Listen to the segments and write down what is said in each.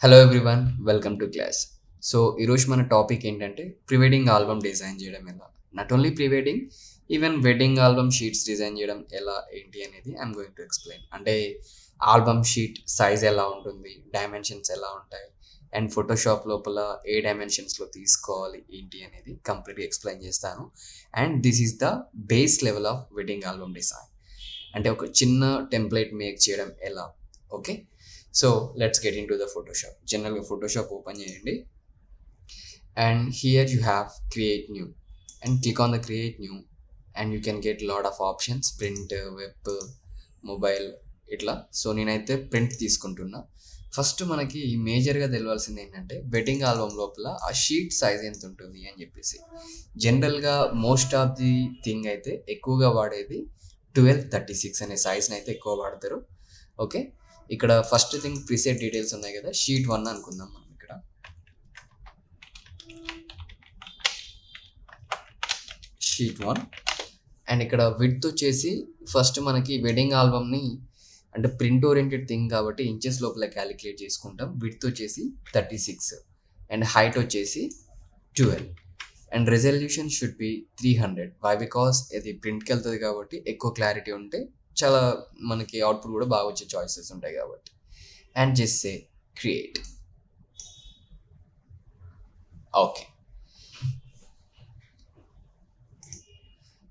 Hello everyone, welcome to class. So ఈరోజు మన topic ఏంటంటే ప్రీ వెడ్డింగ్ ఆల్బమ్ డిజైన్ చేయడం ఎలా. Not only pre wedding, even wedding album sheets design చేయడం ఎలా ఏంటి అనేది ఐఎమ్ గోయింగ్ టు ఎక్స్ప్లెయిన్. అంటే ఆల్బమ్ షీట్ సైజ్ ఎలా ఉంటుంది, డైమెన్షన్స్ ఎలా ఉంటాయి, అండ్ ఫోటోషాప్ లోపల ఏ డైమెన్షన్స్లో తీసుకోవాలి ఏంటి అనేది కంప్లీట్గా ఎక్స్ప్లెయిన్ చేస్తాను. And this is the base level of wedding album design. అంటే ఒక చిన్న టెంప్లెట్ మేక్ చేయడం ఎలా. Okay, so let's get in to the Photoshop. జనరల్గా ఫోటోషాప్ ఓపెన్ చేయండి and here you have create new and click on the create new and you can get lot of options, print, web, mobile ఇట్లా. So నేనైతే print తీసుకుంటున్నా. First మనకి మేజర్గా తెలియాల్సింది ఏంటంటే wedding album లోపల ఆ షీట్ సైజ్ ఎంత ఉంటుంది అని చెప్పేసి. జనరల్గా మోస్ట్ ఆఫ్ ది థింగ్ అయితే ఎక్కువగా వాడేది 1236 అనే సైజ్ని అయితే ఎక్కువ వాడతారు. ఓకే, ఇక్కడ ఫస్ట్ థింగ్ ప్రీసెట్ డీటెయిల్స్ ఉన్నాయి కదా, షీట్ 1 అనుకుందాం మనం. ఇక్కడ షీట్ 1 అండ్ ఇక్కడ విడ్త్ వచ్చేసి ఫస్ట్ మనకి వెడ్డింగ్ ఆల్బమ్ని అంటే ప్రింట్ ఓరియంటెడ్ థింగ్ కాబట్టి ఇంచెస్ లోపల క్యాలిక్యులేట్ చేసుకుంటాం. విడ్త్ వచ్చేసి 36 అండ్ హైట్ వచ్చేసి 12 and resolution should be 300. Why? Because ఇది ప్రింట్కి వెళ్తుంది కాబట్టి ఎక్కువ క్లారిటీ ఉంటే చాలా మనకి అవుట్పుట్ కూడా బాగా వచ్చే చాయిసెస్ ఉంటాయి కాబట్టి. And just say create. Okay,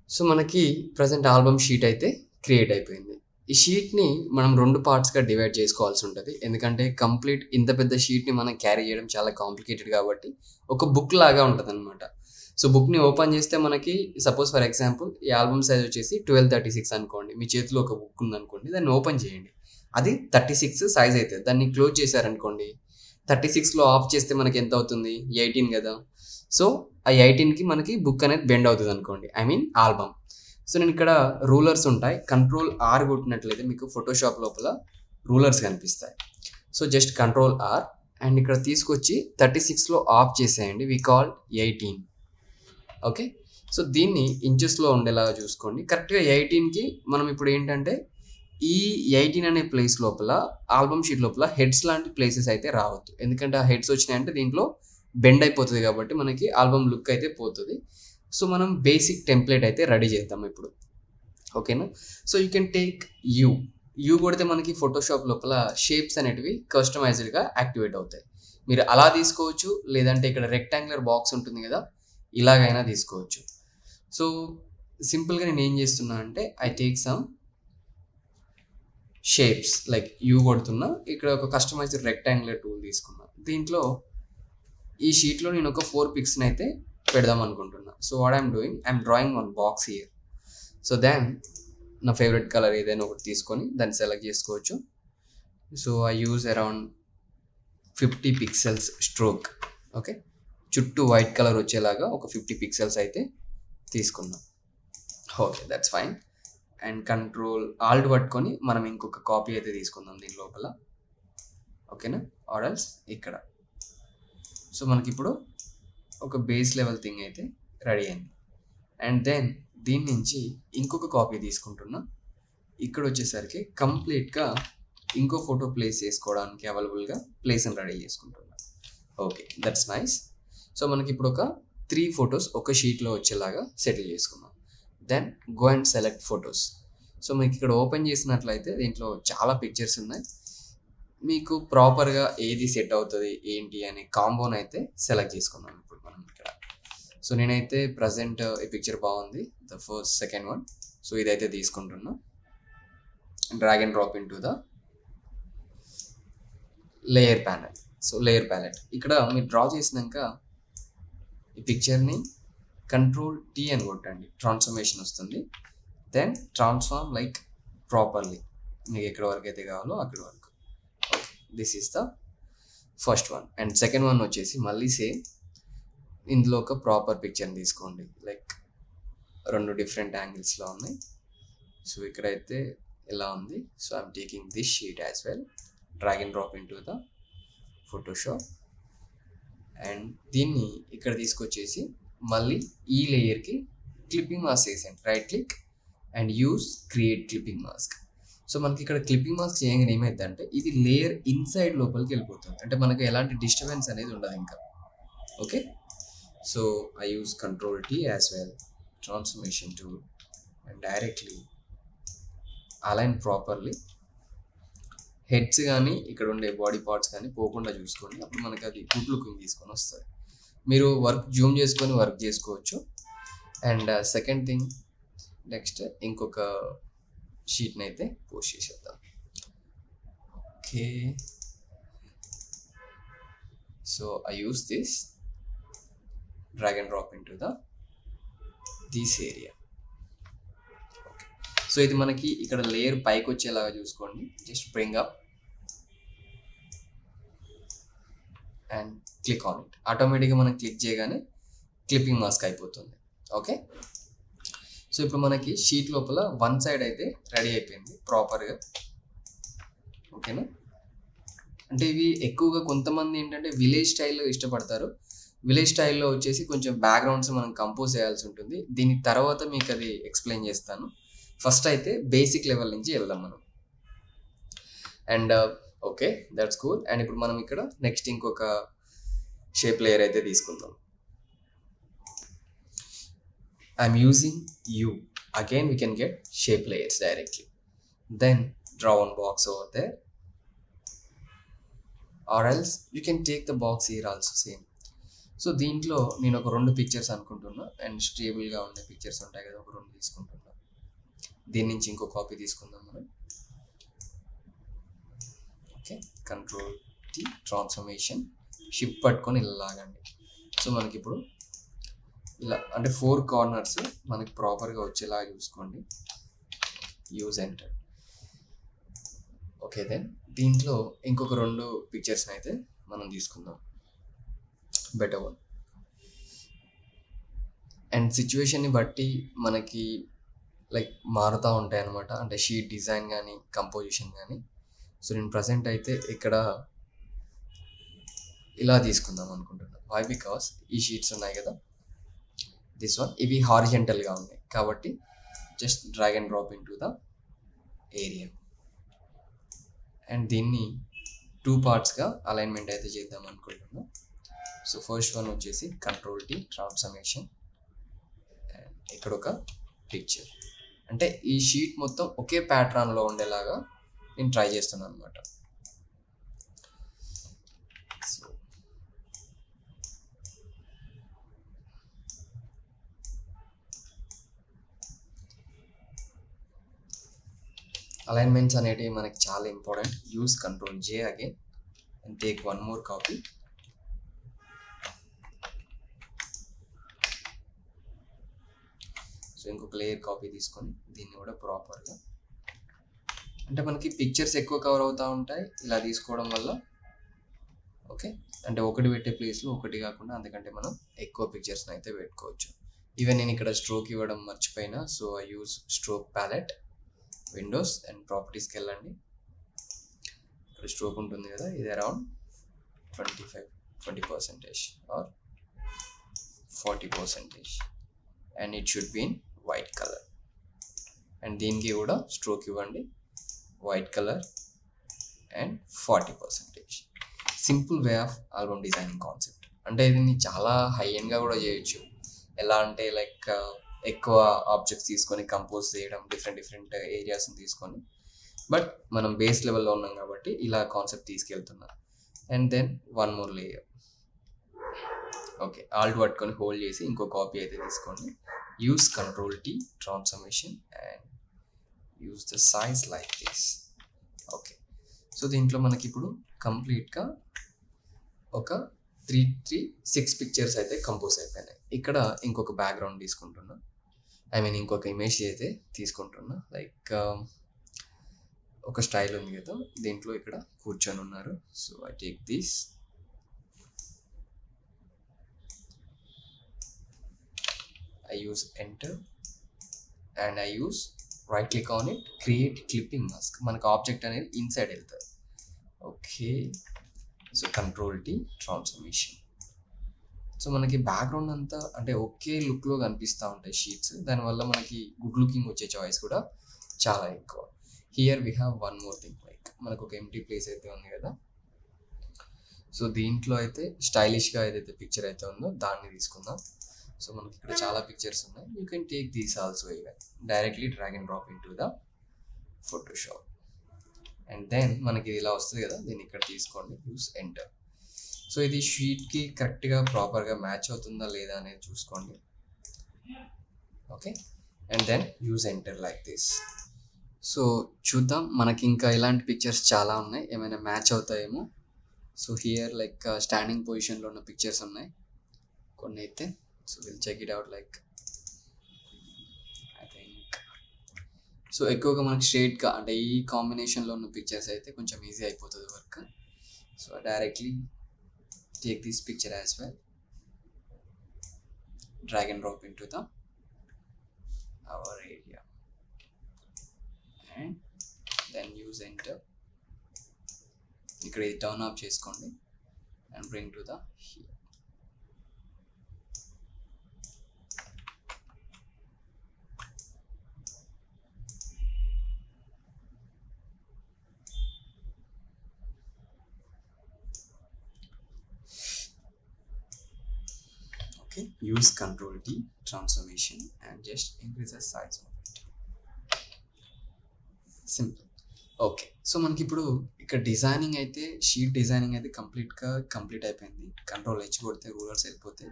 so మనకి ప్రజెంట్ ఆల్బమ్ షీట్ అయితే క్రియేట్ అయిపోయింది. ఈ షీట్ని మనం 2 పార్ట్స్గా డివైడ్ చేసుకోవాల్సి ఉంటుంది. ఎందుకంటే కంప్లీట్ ఇంత పెద్ద షీట్ని మనం క్యారీ చేయడం చాలా కాంప్లికేటెడ్ కాబట్టి ఒక బుక్ లాగా ఉంటుంది అనమాట. సో బుక్ని ఓపెన్ చేస్తే మనకి సపోజ్ ఫర్ ఎగ్జాంపుల్ ఈ ఆల్బమ్ సైజ్ వచ్చేసి 1236 అనుకోండి. మీ చేతిలో ఒక బుక్ ఉందనుకోండి, దాన్ని ఓపెన్ చేయండి, అది 36 సైజ్ అవుతుంది. దాన్ని క్లోజ్ చేశారనుకోండి, 36లో ఆఫ్ చేస్తే మనకి ఎంత అవుతుంది? 18 కదా. సో ఆ 18కి మనకి బుక్ అనేది బెండ్ అవుతుంది అనుకోండి, ఐ మీన్ ఆల్బమ్. సో నేను ఇక్కడ రూలర్స్ ఉంటాయి, కంట్రోల్ ఆర్ కొట్టినట్లయితే మీకు ఫోటోషాప్ లోపల రూలర్స్ కనిపిస్తాయి. So just control R and ఇక్కడ తీసుకొచ్చి 36లో ఆఫ్ చేసేయండి. We call 18. ఓకే, సో దీన్ని ఇంచెస్లో ఉండేలాగా చూసుకోండి. కరెక్ట్గా 18కి మనం ఇప్పుడు ఏంటంటే ఈ 18 అనే ప్లేస్ లోపల ఆల్బమ్ షీట్ లోపల హెడ్స్ లాంటి ప్లేసెస్ అయితే రావద్దు. ఎందుకంటే ఆ హెడ్స్ వచ్చినాయంటే దీంట్లో బెండ్ అయిపోతుంది కాబట్టి మనకి ఆల్బమ్ లుక్ అయితే పోతుంది. సో మనం బేసిక్ టెంప్లెట్ అయితే రెడీ చేద్దాం ఇప్పుడు. ఓకేనా, so you can take you కొడితే మనకి ఫోటోషాప్ లోపల షేప్స్ అనేటివి కస్టమైజ్డ్గా యాక్టివేట్ అవుతాయి. మీరు అలా తీసుకోవచ్చు, లేదంటే ఇక్కడ రెక్టాంగులర్ బాక్స్ ఉంటుంది కదా, ఇలాగైనా తీసుకోవచ్చు. సో సింపుల్గా నేను ఏం చేస్తున్నా అంటే I take some shapes, like you కొడుతున్నా, ఇక్కడ ఒక కస్టమైజ్డ్ రెక్టాంగులర్ టూల్ తీసుకున్నా. దీంట్లో ఈ షీట్లో నేను ఒక 4 పిక్స్ని అయితే పెడదాం అనుకుంటున్నా. So what I'm doing, I'm drawing one box here. So then నా ఫేవరెట్ కలర్ ఏదైనా ఒకటి తీసుకొని దాన్ని సెలెక్ట్ చేసుకోవచ్చు. So I use around 50 pixels stroke. Okay, చుట్టూ వైట్ కలర్ వచ్చేలాగా ఒక 50 పిక్సెల్స్ అయితే తీసుకుందాం. Okay, that's fine. And control alt పట్టుకొని మనం ఇంకొక కాపీ అయితే తీసుకుందాం దీని లోపల. ఓకేనా, ఆర్డర్స్ ఇక్కడ. సో మనకి ఇప్పుడు ఒక బేస్ లెవెల్ థింగ్ అయితే రెడీ అయింది. అండ్ దెన్ దీని నుంచి ఇంకొక కాపీ తీసుకుంటున్నా. ఇక్కడ వచ్చేసరికి కంప్లీట్గా ఇంకో ఫోటో ప్లేస్ చేసుకోవడానికి అవైలబుల్గా ప్లేస్ని రెడీ చేసుకుంటున్నా. Okay, that's nice. సో మనకి ఇప్పుడు ఒక 3 ఫొటోస్ ఒక షీట్లో వచ్చేలాగా సెటిల్ చేసుకున్నాం. Then go and select photos. So మీకు ఇక్కడ ఓపెన్ చేసినట్లయితే దీంట్లో చాలా పిక్చర్స్ ఉన్నాయి. మీకు ప్రాపర్గా ఏది సెట్ అవుతుంది ఏంటి అనే కాంబోని అయితే సెలెక్ట్ చేసుకున్నాం ఇప్పుడు మనం ఇక్కడ. సో నేనైతే ప్రజెంట్ ఈ పిక్చర్ బాగుంది, the first second one. So ఇదైతే తీసుకుంటున్నా. Drag and drop into the layer panel. So layer palette ఇక్కడ మీరు డ్రా చేసినాక ఈ పిక్చర్ని కంట్రోల్ టీ అని కొట్టండి, ట్రాన్స్ఫర్మేషన్ వస్తుంది. దెన్ ట్రాన్స్ఫార్మ్ లైక్ ప్రాపర్లీ, మీకు ఎక్కడి వరకు అయితే కావాలో అక్కడి వరకు. Okay, this is the first one. And second one వచ్చేసి మళ్ళీ సేమ్, ఇందులో ఒక ప్రాపర్ పిక్చర్ని తీసుకోండి. లైక్ 2 డిఫరెంట్ యాంగిల్స్లో ఉన్నాయి. సో ఇక్కడైతే ఇలా ఉంది. So I'm taking this sheet as well, drag and drop into the Photoshop. And దీన్ని ఇక్కడ తీసుకొచ్చేసి మళ్ళీ ఈ లేయర్కి క్లిప్పింగ్ మాస్క్ వేసేయండి. Right click and use create clipping mask. So మనకి ఇక్కడ క్లిప్పింగ్ మాస్క్ చేయగానే ఏమైందంటే ఇది లేయర్ ఇన్సైడ్ లోపలికి వెళ్ళిపోతుంది, అంటే మనకు ఎలాంటి డిస్టర్బెన్స్ అనేది ఉండదు ఇంకా. Okay, so I use control tea as well, transformation tool, and directly align properly. Heads కానీ ఇక్కడ ఉండే బాడీ పార్ట్స్ కానీ పోకుండా చూసుకోండి, అప్పుడు మనకి అది గుడ్ లుకింగ్ తీసుకొని వస్తుంది. మీరు వర్క్ జూమ్ చేసుకొని వర్క్ చేసుకోవచ్చు. అండ్ సెకండ్ థింగ్, నెక్స్ట్ ఇంకొక షీట్ని అయితే పోస్ట్ చేసేద్దాం. Okay, so I use this, drag and drop in to this area. Okay, so ఇది మనకి ఇక్కడ లేయర్ పైకి వచ్చేలాగా చూసుకోండి. Just bring up and click on it. ఆటోమేటిక్గా మనం క్లిక్ చేయగానే క్లిప్పింగ్ మాస్క్ అయిపోతుంది. ఓకే, సో ఇప్పుడు మనకి షీట్ లోపల వన్ సైడ్ అయితే రెడీ అయిపోయింది ప్రాపర్గా. ఓకేనా, అంటే ఇవి ఎక్కువగా కొంతమంది ఏంటంటే విలేజ్ స్టైల్లో ఇష్టపడతారు. విలేజ్ స్టైల్లో వచ్చేసి కొంచెం బ్యాక్గ్రౌండ్స్ మనం కంపోజ్ చేయాల్సి ఉంటుంది. దీని తర్వాత మీకు అది ఎక్స్ప్లెయిన్ చేస్తాను. ఫస్ట్ అయితే బేసిక్ లెవెల్ నుంచి వెళ్దాం మనం. And okay, that's cool. And ఇప్పుడు మనం ఇక్కడ నెక్స్ట్ ఇంకొక షేప్ లేయర్ అయితే తీసుకుందాం. I'm using U. Again, we can get shape layers directly. Then draw one box over there. Or else you can take the box here also same. So దీంట్లో నేను ఒక 2 pictures అనుకుంటున్నా, and స్టేబుల్గా ఉండే pictures ఉంటాయి కదా, ఒక 2 తీసుకుంటున్నా. దీని నుంచి ఇంకో కాపీ తీసుకుందాం మనం. Okay, control T, transformation, shift పట్టుకొని ఇలా లాగండి. సో మనకి ఇప్పుడు ఇలా అంటే 4 కార్నర్స్ మనకి ప్రాపర్గా వచ్చేలా చూసుకోండి. Use enter. ఓకే, దెన్ దీంట్లో ఇంకొక 2 పిక్చర్స్ని అయితే మనం తీసుకుందాం, బెటర్ వన్. అండ్ సిచ్యువేషన్ని బట్టి మనకి లైక్ మారుతూ ఉంటాయి అన్నమాట, అంటే షీట్ డిజైన్ కానీ కంపోజిషన్ కానీ. సో నేను ప్రజెంట్ అయితే ఇక్కడ ఇలా తీసుకుందాం అనుకుంటున్నాను. వై? బికాస్ ఈ షీట్స్ ఉన్నాయి కదా, దిస్ వన్, ఇవి హారిజెంటల్గా ఉన్నాయి కాబట్టి just drag and drop into the area. And దీన్ని 2 పార్ట్స్గా అలైన్మెంట్ అయితే చేద్దాం అనుకుంటున్నాం. సో ఫస్ట్ వన్ వచ్చేసి కంట్రోల్ టీ, ట్రాన్స్ఫర్మేషన్, అండ్ ఇక్కడ ఒక పిక్చర్. అంటే ఈ షీట్ మొత్తం ఒకే ప్యాటర్న్లో ఉండేలాగా నేను ట్రై చేస్తున్నాను అనమాట. సో అలైన్మెంట్స్ అనేటివి మనకి చాలా important. Use control J again and take one more copy. So ఇంకొక లేయర్ కాపీ తీసుకొని దీన్ని కూడా ప్రాపర్గా, అంటే మనకి పిక్చర్స్ ఎక్కువ కవర్ అవుతూ ఉంటాయి ఇలా తీసుకోవడం వల్ల. ఓకే, అంటే ఒకటి పెట్టే ప్లేస్లో ఒకటి కాకుండా అందుకంటే మనం ఎక్కువ పిక్చర్స్ని అయితే పెట్టుకోవచ్చు. ఈవెన్ నేను ఇక్కడ స్ట్రోక్ ఇవ్వడం మర్చిపోయినా, so I use stroke palette, windows and ప్రాపర్టీస్కి వెళ్ళండి. ఇక్కడ స్ట్రోక్ ఉంటుంది కదా, ఇది around 20% or 40%, and it should be in white colour. And దీనికి కూడా స్ట్రోక్ ఇవ్వండి, white colour and 40%. Simple way of album designing concept. అంటే దీన్ని చాలా హై ఎండ్గా కూడా చేయొచ్చు. ఎలా అంటే లైక్ ఎక్కువ ఆబ్జెక్ట్స్ తీసుకొని కంపోజ్ చేయడం, డిఫరెంట్ ఏరియాస్ని తీసుకొని. బట్ మనం బేస్ లెవెల్లో ఉన్నాం కాబట్టి ఇలా కాన్సెప్ట్ తీసుకెళ్తున్నాం. And then one more layer. Okay, alt పట్టుకొని హోల్డ్ చేసి ఇంకో కాపీ అయితే తీసుకోండి. Use control T, transformation, and use the size like this. Okay, so దీంట్లో మనకి ఇప్పుడు కంప్లీట్గా ఒక 6 పిక్చర్స్ అయితే కంపోజ్ అయిపోయినాయి. ఇక్కడ ఇంకొక బ్యాక్గ్రౌండ్ తీసుకుంటున్నా, ఇంకొక ఇమేజ్ అయితే తీసుకుంటున్నా. లైక్ ఒక స్టైల్ ఉంది కదా, దీంట్లో ఇక్కడ కూర్చొని ఉన్నారు. So I take this, I use enter and I use right click on it, create clipping mask. మనకు ఆబ్జెక్ట్ అనేది ఇన్సైడ్ వెళ్తుంది. Okay, so control T, transformation. So మనకి బ్యాక్గ్రౌండ్ అంతా అంటే ఒకే లుక్లో కనిపిస్తూ ఉంటాయి షీట్స్. దానివల్ల మనకి గుడ్ లుకింగ్ వచ్చే చాయిస్ కూడా చాలా ఎక్కువ. Here we have one more thing, like మనకు ఒక ఎంటీ ప్లేస్ అయితే ఉంది కదా. సో దీంట్లో అయితే స్టైలిష్గా ఏదైతే పిక్చర్ అయితే ఉందో దాన్ని తీసుకుందాం. సో మనకి ఇక్కడ చాలా పిక్చర్స్ ఉన్నాయి. You can take these also even directly drag and drop into the Photoshop. And then మనకి ఇది ఇలా వస్తుంది కదా, దీన్ని ఇక్కడ తీసుకోండి, యూస్ ఎంటర్. సో ఇది షీట్కి కరెక్ట్గా ప్రాపర్గా మ్యాచ్ అవుతుందా లేదా అనేది చూసుకోండి. Okay, and then use enter like this. So చూద్దాం, మనకి ఇంకా ఇలాంటి పిక్చర్స్ చాలా ఉన్నాయి, ఏమైనా మ్యాచ్ అవుతాయేమో. సో హియర్ లైక్ స్టాండింగ్ పొజిషన్లో ఉన్న పిక్చర్స్ ఉన్నాయి కొన్ని అయితే. So will check it out. Like I think so ఎక్కువగా మనకి స్ట్రేట్గా అంటే ఈ కాంబినేషన్లో ఉన్న పిక్చర్స్ అయితే కొంచెం ఈజీ అయిపోతుంది work. So directly take this picture as well, drag and drop into the our area and then use enter. ఇక్కడ ఇది టర్న్ ఆఫ్ చేసుకోండి and bring to the here. Okay, use Ctrl T transformation and just increase the size of it. Simple. Okay, so మనకి ఇప్పుడు ఇక్కడ designing అయితే sheet designing అయితే complete అయిపోయింది. Control H కొడితే రూలర్స్ వెళ్ళిపోతాయి,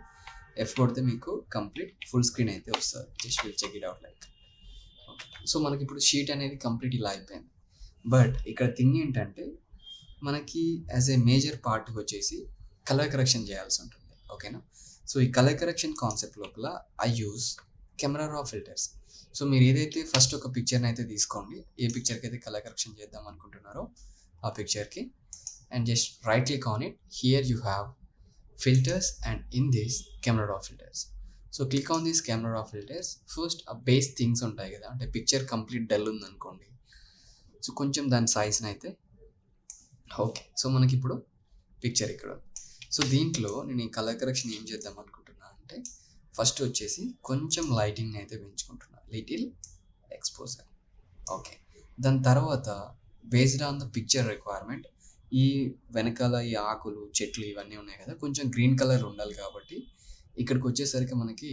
ఎఫ్ కొడితే మీకు కంప్లీట్ ఫుల్ స్క్రీన్ అయితే వస్తుంది. Just will check it out like. Okay, so మనకి ఇప్పుడు షీట్ అనేది కంప్లీట్ ఇలా అయిపోయింది. బట్ ఇక్కడ థింగ్ ఏంటంటే మనకి యాజ్ ఏ మేజర్ పార్ట్కి వచ్చేసి కలర్ కరెక్షన్ చేయాల్సి ఉంటుంది. ఓకేనా. సో ఈ కలర్ కరెక్షన్ కాన్సెప్ట్ లోపల I use camera raw filters. So మీరు ఏదైతే ఫస్ట్ ఒక పిక్చర్ని అయితే తీసుకోండి, ఏ పిక్చర్కి అయితే కలర్ కరెక్షన్ చేద్దాం అనుకుంటున్నారో ఆ పిక్చర్కి, and just right click on it. Here you have filters and in this camera raw filters. So click on this camera raw filters. First ఆ బేస్ థింగ్స్ ఉంటాయి కదా, అంటే పిక్చర్ కంప్లీట్ డల్ ఉందనుకోండి, so కొంచెం దాని సైజ్ని అయితే ఓకే. సో మనకి ఇప్పుడు పిక్చర్ ఇక్కడ. సో దీంట్లో నేను ఈ కలర్ కరెక్షన్ ఏం చేద్దాం అనుకుంటున్నా అంటే ఫస్ట్ వచ్చేసి కొంచెం లైటింగ్ అయితే పెంచుకుంటున్నా, లిటిల్ ఎక్స్పోజర్. ఓకే, దాని తర్వాత based on the picture requirement ఈ వెనకాల ఈ ఆకులు చెట్లు ఇవన్నీ ఉన్నాయి కదా, కొంచెం గ్రీన్ కలర్ ఉండాలి కాబట్టి ఇక్కడికి వచ్చేసరికి మనకి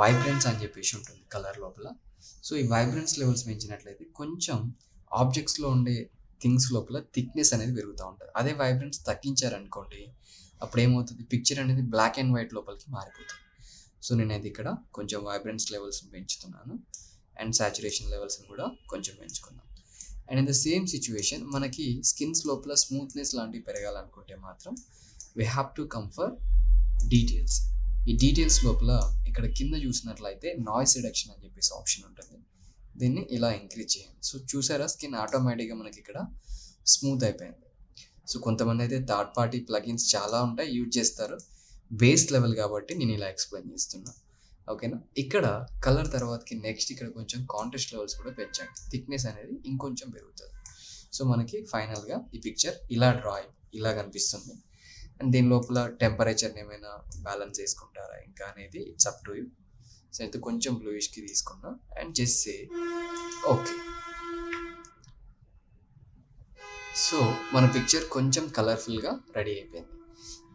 వైబ్రెన్స్ అని చెప్పేసి ఉంటుంది కలర్ లోపల. సో ఈ వైబ్రెన్స్ లెవెల్స్ పెంచినట్లయితే కొంచెం ఆబ్జెక్ట్స్లో ఉండే థింగ్స్ లోపల థిక్నెస్ అనేది పెరుగుతూ ఉంటుంది. అదే వైబ్రెన్స్ తగ్గించారనుకోండి, అప్పుడు ఏమవుతుంది, పిక్చర్ అనేది బ్లాక్ అండ్ వైట్ లోపలికి మారిపోతుంది. సో నేనైతే ఇక్కడ కొంచెం వైబ్రెన్స్ లెవెల్స్ని పెంచుతున్నాను అండ్ సాచురేషన్ లెవెల్స్ని కూడా కొంచెం పెంచుకున్నాను. And in the same situation మనకి స్కిన్స్ లోపల స్మూత్నెస్ లాంటివి పెరగాలనుకుంటే మాత్రం we have to come for details. ఈ డీటెయిల్స్ లోపల ఇక్కడ కింద చూసినట్లయితే నాయిస్ రిడక్షన్ అని చెప్పేసి ఆప్షన్ ఉంటుంది, దీన్ని ఇలా ఇంక్రీజ్ చేయండి. సో చూసారా, స్కిన్ ఆటోమేటిక్గా మనకి ఇక్కడ స్మూత్ అయిపోయింది. సో కొంతమంది అయితే థర్డ్ పార్టీ ప్లగిన్స్ చాలా ఉంటాయి యూజ్ చేస్తారు, బేస్ లెవెల్ కాబట్టి నేను ఇలా ఎక్స్ప్లెయిన్ చేస్తున్నా. ఓకేనా. ఇక్కడ కలర్ తర్వాతకి నెక్స్ట్ ఇక్కడ కొంచెం కాంట్రాస్ట్ లెవెల్స్ కూడా పెంచండి, థిక్నెస్ అనేది ఇంకొంచెం పెరుగుతుంది. సో మనకి ఫైనల్గా ఈ పిక్చర్ ఇలా కనిపిస్తుంది. అండ్ దీని లోపల టెంపరేచర్ని ఏమైనా బ్యాలెన్స్ చేసుకుంటారా ఇంకా అనేది it's up to you. So అయితే కొంచెం బ్లూయిష్కి తీసుకున్నా and just say okay. So మన పిక్చర్ కొంచెం కలర్ఫుల్గా రెడీ అయిపోయింది.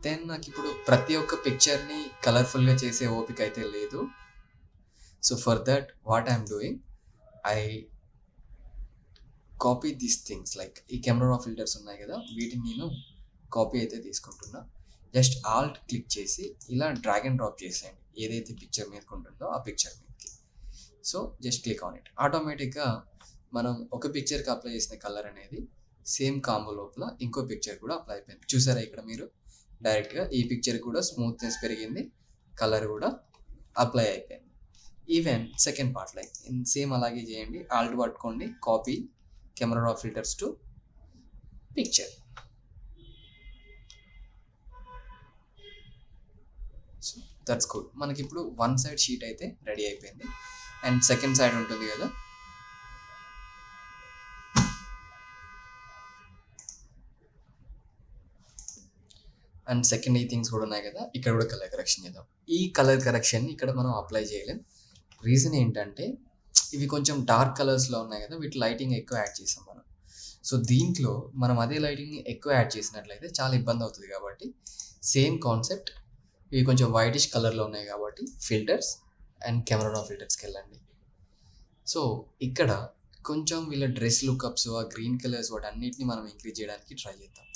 దెన్ నాకు ఇప్పుడు ప్రతి ఒక్క పిక్చర్ని కలర్ఫుల్గా చేసే ఓపిక అయితే లేదు. So for that what I'm doing, I copy these things. Like ఈ కెమెరా ఫిల్టర్స్ ఉన్నాయి కదా, వీటిని నేను కాపీ అయితే తీసుకుంటున్నా. జస్ట్ ఆల్ట్ క్లిక్ చేసి ఇలా డ్రాగ్ అండ్ డ్రాప్ చేసేయండి ఏదైతే పిక్చర్ మీదకి ఉంటుందో ఆ పిక్చర్ మీదకి. So just click on it. ఆటోమేటిక్గా మనం ఒక పిక్చర్కి అప్లై చేసిన కలర్ అనేది సేమ్ కాంబో లోపల ఇంకో పిక్చర్ కూడా అప్లై అయిపోయింది. చూసారా ఇక్కడ మీరు డైరెక్ట్గా ఈ పిక్చర్ కూడా స్మూత్నెస్ పెరిగింది, కలర్ కూడా అప్లై అయిపోయింది. Even second part like same అలాగే చేయండి. ఆల్ట్ పట్టుకోండి, copy camera raw filters to picture. So that's good. మనకి ఇప్పుడు వన్ సైడ్ షీట్ అయితే రెడీ అయిపోయింది అండ్ సెకండ్ సైడ్ ఉంటుంది కదా, అండ్ సెకండ్ ఈ థింగ్స్ కూడా ఉన్నాయి కదా, ఇక్కడ కూడా కలర్ కరెక్షన్ చేద్దాం. ఈ కలర్ కరెక్షన్ ఇక్కడ మనం అప్లై చేయలేం. రీజన్ ఏంటంటే ఇవి కొంచెం డార్క్ కలర్స్‌లో ఉన్నాయి కదా! వీటి లైటింగ్ ఎక్కువ యాడ్ చేసాం మనం. సో, దీంట్లో మనం అదే లైటింగ్‌ని ఎక్కువ యాడ్ చేసినట్లయితే చాలా ఇబ్బందవుతది కాబట్టి, సేమ్ కాన్సెప్ట్ ఇవి కొంచెం వైటిష్ కలర్‌లో ఉన్నాయి కాబట్టి ఫిల్టర్స్ అండ్ కెమెరా రా ఫిల్టర్స్‌కెళ్ళండి. సో, ఇక్కడ కొంచెం వీళ్ళ డ్రెస్ లుకప్స్, ఆ గ్రీన్ కలర్స్ వాటన్నిటిని మనం ఇంక్రీజ్ చేయడానికి ట్రై చేద్దాం.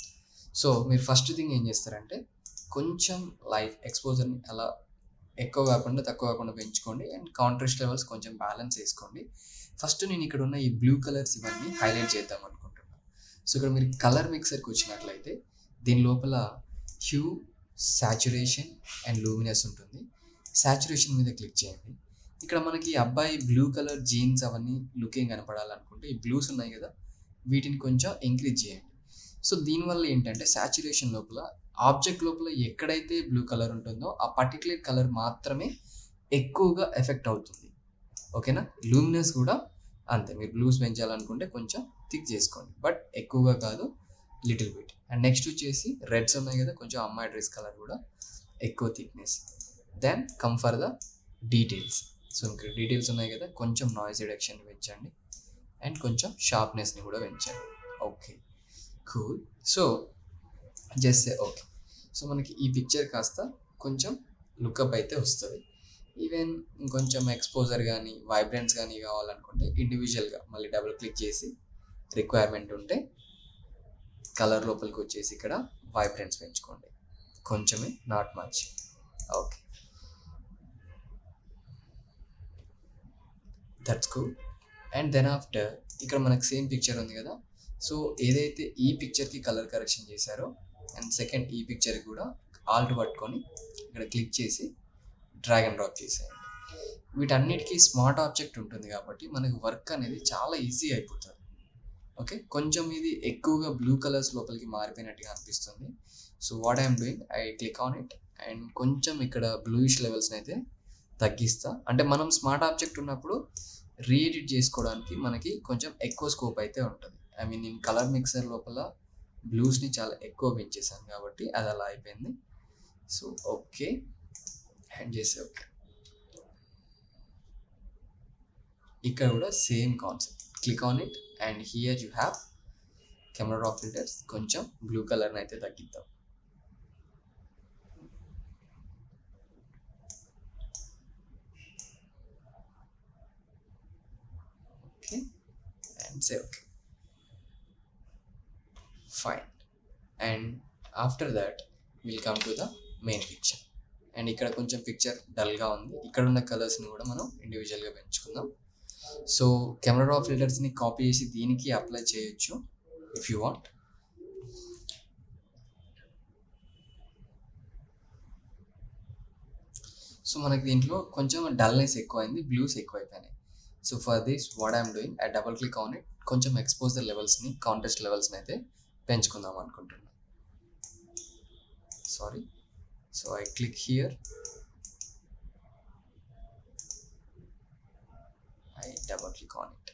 సో, మీరు ఫస్ట్ థింగ్ ఏం చేస్తారంటే, కొంచెం లైట్ ఎక్స్‌పోజర్‌ని అలా ఎక్కువ కాకుండా, తక్కువ కాకుండా పెంచుకోండి. అండ్ కాంట్రాస్ట్ లెవెల్స్ కొంచెం బ్యాలెన్స్ చేసుకోండి. ఫస్ట్ నేను ఇక్కడ ఉన్న ఈ బ్లూ కలర్స్ ఇవన్నీ హైలైట్ చేద్దాం అనుకుంటున్నా. సో, ఇక్కడ మీరు కలర్ మిక్సర్‌కి వచ్చినట్లయితే దీని లోపల హ్యూ, సాచురేషన్ అండ్ లూమినస్ ఉంటుంది. సాచురేషన్ మీద క్లిక్ చేయండి. ఇక్కడ మనకి ఈ అబ్బాయి బ్లూ కలర్ జీన్స్ అవన్నీ లుకింగ్ కనపడాలనుకుంటే ఈ బ్లూస్ ఉన్నాయి కదా! వీటిని కొంచెం ఇంక్రీజ్ చేయండి. సో, దీనివల్ల ఏంటంటే సాచురేషన్ లోపల ఆబ్జెక్ట్ లోపల ఎక్కడైతే బ్లూ కలర్ ఉంటుందో ఆ పర్టిక్యులర్ కలర్ మాత్రమే ఎక్కువగా ఎఫెక్ట్ అవుతుంది. ఓకేనా? లూమినస్ కూడా అంతే. మీరు బ్లూస్ పెంచాలనుకుంటే కొంచెం థిక్ చేసుకోండి. బట్ ఎక్కువగా కాదు, లిటిల్ బిట్. అండ్ నెక్స్ట్ వచ్చేసి రెడ్స్ ఉన్నాయి కదా! కొంచెం అమ్మాయి డ్రెస్ కలర్ కూడా ఎక్కువ thickness. Then come for the details. So, ఇక్కడ డీటెయిల్స్ ఉన్నాయి కదా! కొంచెం నాయిస్ రిడక్షన్ పెంచండి. అండ్ కొంచెం షార్ప్‌నెస్‌ని కూడా పెంచండి. Okay. Cool. So, just say okay. So, మనకి ఈ పిక్చర్ కాస్త కొంచెం లుకప్ అయితే వస్తది. ఈవెన్ ఇంకొంచెం ఎక్స్‌పోజర్ గానీ, వైబ్రెన్స్ గానీ కావాలనుకుంటే ఇండివిడ్యువల్‌గా మళ్ళీ డబుల్ క్లిక్ చేసి రిక్వైర్మెంట్ ఉంటే కలర్ లోపలికొచ్చేసి ఇక్కడ వైబ్రెన్స్ పెంచుకోండి. కొంచెమే, not much. Okay. That's cool. And then after ఇక్కడ మనకు సేమ్ పిక్చర్ ఉంది కదా! సో, ఏదైతే ఈ పిక్చర్‌కి కలర్ కరెక్షన్ చేశారో అండ్ సెకండ్ ఈ పిక్చర్‌కి కూడా ఆల్ట్ పట్టుకొని ఇక్కడ క్లిక్ చేసి డ్రాగ్ అండ్ డ్రాప్ చేసేయండి. వీటన్నిటికి స్మార్ట్ ఆబ్జెక్ట్ ఉంటుంది కాబట్టి మనకు వర్క్ అనేది చాలా ఈజీ అయిపోతుంది. ఓకే. కొంచెం ఇది ఎక్కువగా బ్లూ కలర్స్ లోపలికి మారిపోయినట్టుగా అనిపిస్తుంది. So, what I'm doing I click on it and కొంచెం ఇక్కడ బ్లూయిష్ లెవెల్స్‌ని అయితే తగ్గిస్తా. అంటే మనం స్మార్ట్ ఆబ్జెక్ట్ ఉన్నప్పుడు ఎడిట్ చేసుకోవడానికి మనకి కొంచెం ఎక్కువ స్కోప్ అయితే ఉంటది. ఐ మీన్ నేను కలర్ మిక్సర్ లోపల బ్లూస్‌ని చాలా ఎక్కువ పెంచేసాను కాబట్టి అది అలా అయిపోయింది. So, okay. అండ్ చేసి ఓకే. ఇక్కడ కూడా same concept. Click on it and here you have camera raw filters. కొంచెం బ్లూ కలర్‌ని అయితే తగ్గిద్దాం. Okay. And say okay. Fine. And after that will come to the main picture. And ఇక్కడ కొంచెం picture డల్‌గా ఉంది. ఇక్కడ ఉన్న కలర్స్‌ని కూడా మనం ఇండివిడ్యువల్‌గా పెంచుకుందాం. సో, కెమెరా రా ఫిల్టర్స్‌ని కాపీ చేసి దీనికి అప్లై చేయొచ్చు ఇఫ్ యూ వాంట్. సో, మనకి దీంట్లో కొంచెం డల్‌నెస్ ఎక్కువైంది. బ్లూస్ ఎక్కువైపోయినాయి. So, for this what I'm doing I double click on it. కొంచెం ఎక్స్‌పోజర్ లెవెల్స్‌ని, కాంట్రాస్ట్ లెవెల్స్‌ని అయితే పెంచుకుందాం అనుకుంటున్నా. Sorry. So, I click here. I double click on it.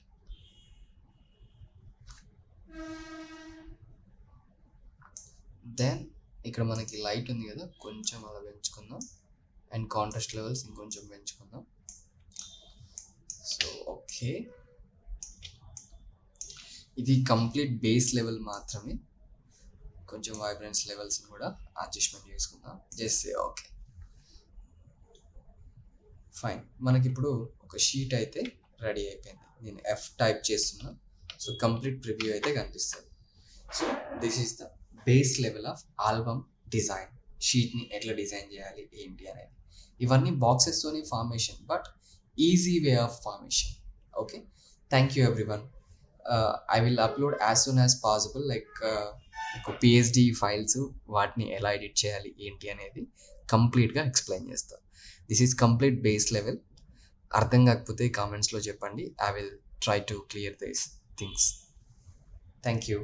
Then ఇక్కడ మనకి లైట్ ఉంది కదా! కొంచెం అలా పెంచుకుందాం. అండ్ కాంట్రాస్ట్ లెవెల్స్ ఇంకొంచెం పెంచుకుందాం. So, okay. ఇది కంప్లీట్ బేస్ లెవెల్ మాత్రమే. కొంచెం వైబ్రెన్స్ లెవెల్స్‌ని కూడా అడ్జస్ట్‌మెంట్ చేసుకుందాం. Just say okay. ఫైన్. మనకిప్పుడు ఒక షీట్ అయితే రెడీ అయిపోయింది. నేను ఎఫ్ టైప్ చేస్తున్నా. సో, కంప్లీట్ ప్రివ్యూ అయితే కనిపిస్తది. So, this is the base level of album design. షీట్‌ని ఎట్లా డిజైన్ చేయాలి ఏంటి అనేది. ఇవన్నీ బాక్సెస్‌తోని formation but easy way of formation. Okay. Thank you everyone. I will upload as soon as possible like ఒక పీఎస్‌డీ ఫైల్స్ వాటిని ఎలా ఎడిట్ చేయాలి ఏంటి అనేది కంప్లీట్‌గా ఎక్స్‌ప్లెయిన్ చేస్తా. This is complete base level. అర్థం కాకపోతే కామెంట్స్‌లో చెప్పండి. I will try to clear these things. Thank you.